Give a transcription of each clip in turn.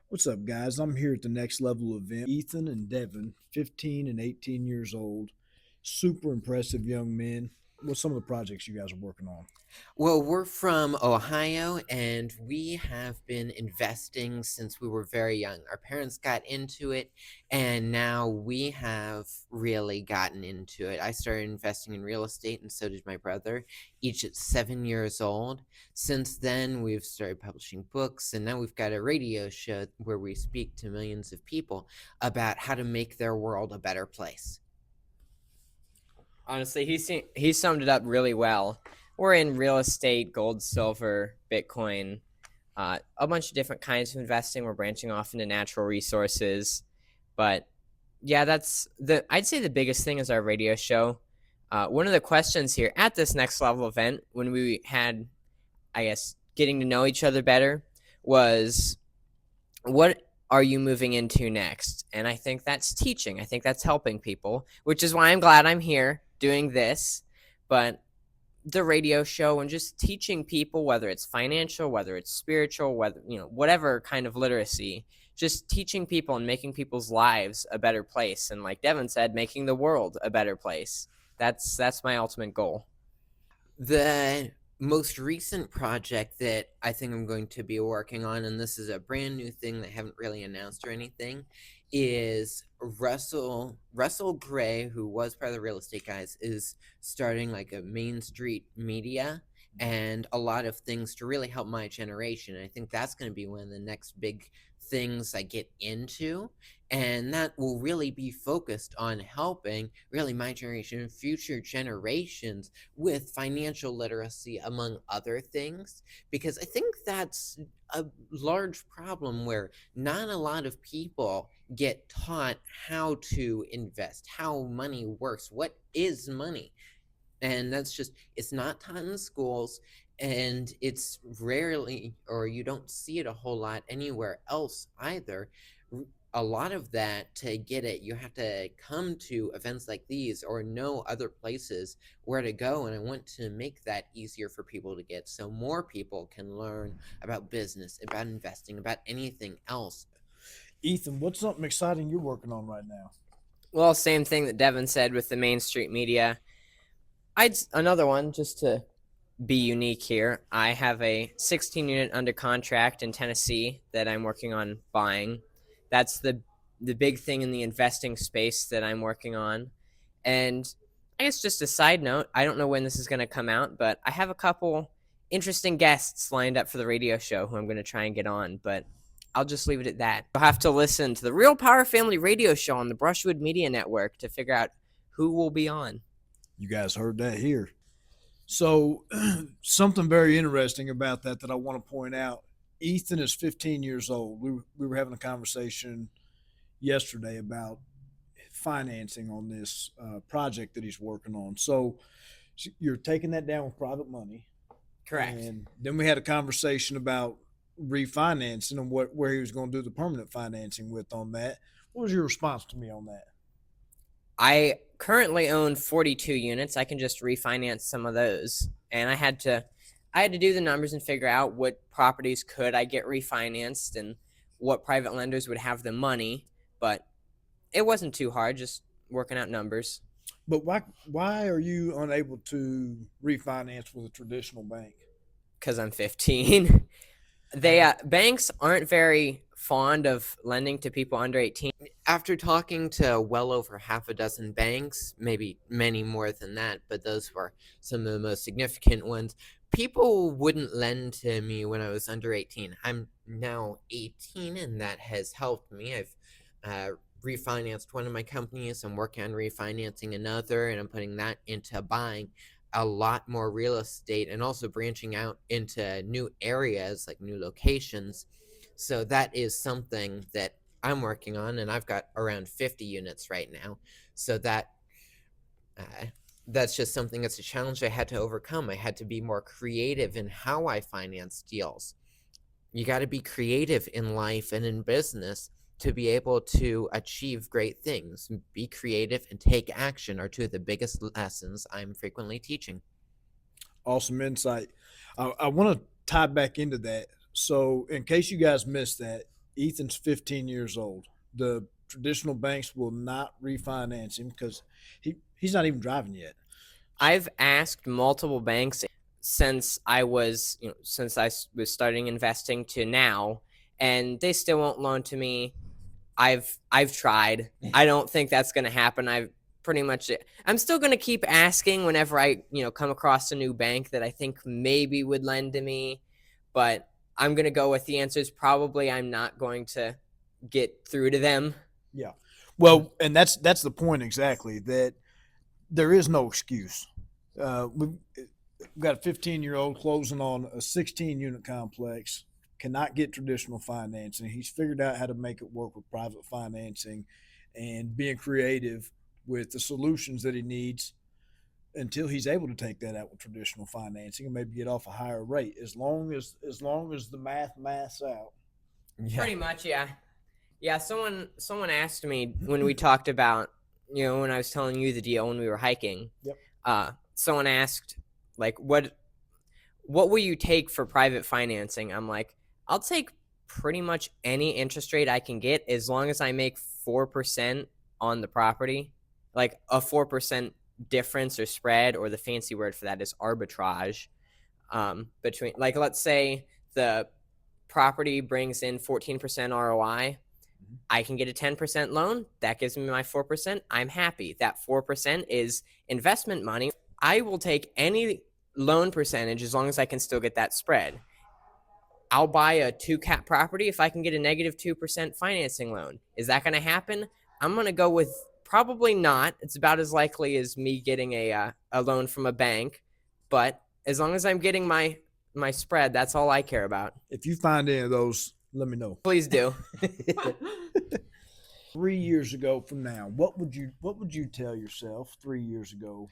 What's up, guys? I'm here at the Next Level event. Ethan and Devin, 15 and 18 years old, super impressive young men. What's some of the projects you guys are working on? Well, we're from Ohio and we have been investing since we were very young. Our parents got into it and now we have really gotten into it. I started investing in real estate and so did my brother, each at 7 years old. Since then, we've started publishing books and now we've got a radio show where we speak to millions of people about how to make their world a better place. Honestly, he summed it up really well. We're in real estate, gold, silver, Bitcoin, a bunch of different kinds of investing. We're branching off into natural resources, but yeah, I'd say the biggest thing is our radio show. One of the questions here at this next level event, when we had, I guess, getting to know each other better, was what are you moving into next? And I think that's teaching. I think that's helping people, which is why I'm glad I'm here doing this. But the radio show and just teaching people, whether it's financial, whether it's spiritual, whether, whatever kind of literacy, just teaching people and making people's lives a better place. And like Devin said, making the world a better place. That's my ultimate goal. The most recent project that I think I'm going to be working on, and this is a brand new thing that I haven't really announced or anything, is Russell Gray, who was part of the real estate guys, is starting like a Main Street media and a lot of things to really help my generation. I think that's going to be one of the next big things I get into, and that will really be focused on helping really my generation and future generations with financial literacy, among other things, because I think that's a large problem where not a lot of people get taught how to invest, how money works, what is money. And that's just, it's not taught in schools, and it's rarely, or you don't see it a whole lot anywhere else either. A lot of that, to get it, you have to come to events like these or know other places where to go, and I want to make that easier for people to get so more people can learn about business, about investing, about anything else. Ethan, what's something exciting you're working on right now? Well, same thing that Devin said with the Main Street media. Another one just to be unique here. I have a 16 unit under contract in Tennessee that I'm working on buying. That's the big thing in the investing space that I'm working on. And I guess just a side note, I don't know when this is going to come out, but I have a couple interesting guests lined up for the radio show who I'm going to try and get on, but I'll just leave it at that. You'll have to listen to the Real Power Family radio show on the Brushwood Media Network to figure out who will be on. You guys heard that here. So, something very interesting about that I want to point out. Ethan is 15 years old. We were having a conversation yesterday about financing on this project that he's working on. So, you're taking that down with private money. Correct. And then we had a conversation about refinancing and where he was going to do the permanent financing with on that. What was your response to me on that? I currently own 42 units. I can just refinance some of those. And I had to do the numbers and figure out what properties could I get refinanced and what private lenders would have the money, but it wasn't too hard, just working out numbers. But why are you unable to refinance with a traditional bank? Cuz I'm 15. They banks aren't very fond of lending to people under 18. After talking to well over half a dozen banks, maybe many more than that, but those were some of the most significant ones, people wouldn't lend to me when I was under 18. I'm now 18, and that has helped me. I've refinanced one of my companies. I'm working on refinancing another, and I'm putting that into buying a lot more real estate and also branching out into new areas, like new locations. So that is something that I'm working on, and I've got around 50 units right now. So that's just something that's a challenge I had to overcome. I had to be more creative in how I finance deals. You got to be creative in life and in business to be able to achieve great things. Be creative and take action are two of the biggest lessons I'm frequently teaching. Awesome insight. I want to tie back into that. So, in case you guys missed that, Ethan's 15 years old. The traditional banks will not refinance him because he's not even driving yet. I've asked multiple banks since I was, since I was starting investing to now, and they still won't loan to me. I've tried. I don't think that's going to happen. I've pretty much I'm still going to keep asking whenever I, come across a new bank that I think maybe would lend to me, but I'm going to go with the answers probably I'm not going to get through to them. Yeah. Well, and that's the point exactly, that there is no excuse. We've got a 15-year-old closing on a 16-unit complex, cannot get traditional financing. He's figured out how to make it work with private financing and being creative with the solutions that he needs until he's able to take that out with traditional financing and maybe get off a higher rate. As long as the maths out. Yeah. Pretty much, yeah. Yeah, someone asked me when we talked about, when I was telling you the deal when we were hiking. Yep. Someone asked, like, what will you take for private financing? I'm like, I'll take pretty much any interest rate I can get as long as I make 4% on the property. Like a 4% difference or spread, or the fancy word for that is arbitrage. Between, like, let's say the property brings in 14% ROI. I can get a 10% loan. That gives me my 4%. I'm happy. That 4% is investment money. I will take any loan percentage as long as I can still get that spread. I'll buy a 2-cap property if I can get a negative 2% financing loan. Is that going to happen? I'm going to go with probably not. It's about as likely as me getting a loan from a bank. But as long as I'm getting my spread, that's all I care about. If you find any of those, let me know. Please do. 3 years ago from now, what would you tell yourself 3 years ago?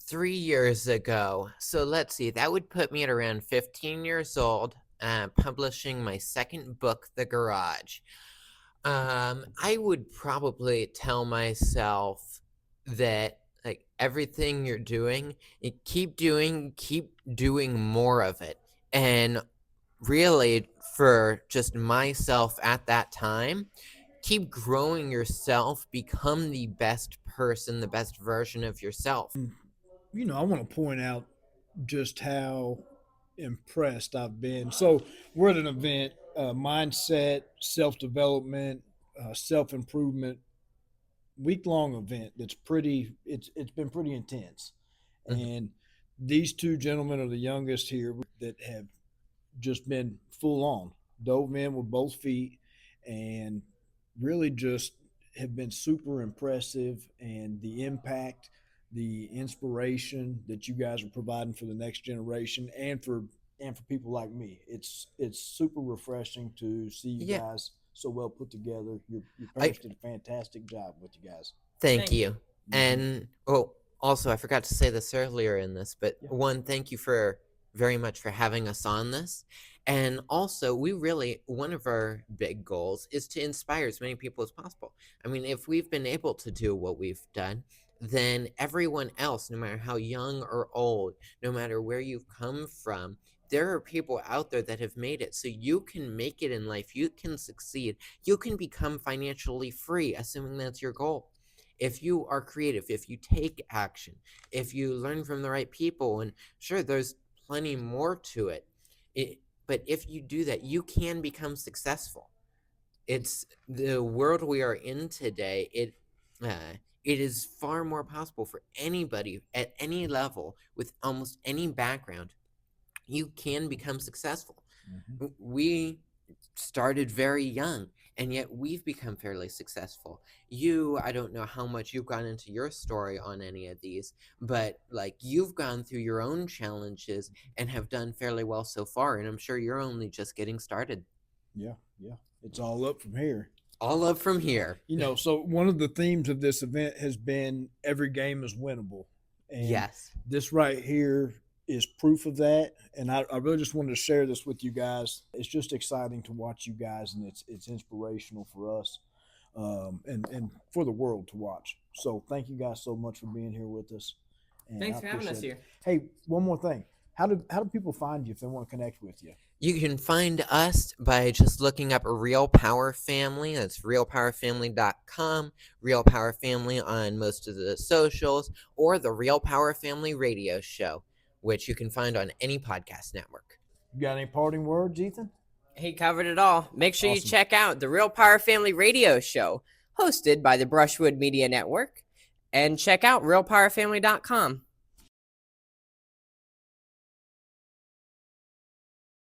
3 years ago. So let's see. That would put me at around 15 years old, publishing my second book, The Garage. I would probably tell myself that, like, everything you're doing, you keep doing more of it. And really, for just myself at that time, keep growing yourself, become the best person, the best version of yourself. I want to point out just how impressed I've been. So we're at an event, mindset, self development, self improvement, week long event that's pretty. It's been pretty intense, and these two gentlemen are the youngest here that have just been full on, dove in with both feet, and really just have been super impressive. And the impact, the inspiration that you guys are providing for the next generation, and for people like me, it's super refreshing to see you Yeah. guys so well put together. Your parents did a fantastic job with you guys. Thank you. And also, I forgot to say this earlier in this, but one, thank you very much for having us on this. And also, one of our big goals is to inspire as many people as possible. I mean, if we've been able to do what we've done, then everyone else, no matter how young or old, no matter where you've come from, there are people out there that have made it. So you can make it in life. You can succeed. You can become financially free, assuming that's your goal. If you are creative, if you take action, if you learn from the right people, and sure, there's plenty more to it. But if you do that, you can become successful. It's the world we are in today. It is far more possible for anybody at any level with almost any background. You can become successful. We started very young, and yet we've become fairly successful. I don't know how much you've gone into your story on any of these, but like, you've gone through your own challenges and have done fairly well so far, and I'm sure you're only just getting started. Yeah. It's all up from here. All up from here. So one of the themes of this event has been every game is winnable. And yes. This right here is proof of that. And I really just wanted to share this with you guys. It's just exciting to watch you guys, and it's inspirational for us, and for the world to watch. So thank you guys so much for being here with us. And Thanks for having us here. Hey, one more thing. How do people find you if they want to connect with you? You can find us by just looking up Real Power Family. That's realpowerfamily.com, Real Power Family on most of the socials, or the Real Power Family radio show, which you can find on any podcast network. You got any parting words, Ethan? He covered it all. Make sure you Awesome. check out the Real Power Family radio show, hosted by the Brushwood Media Network, and check out realpowerfamily.com.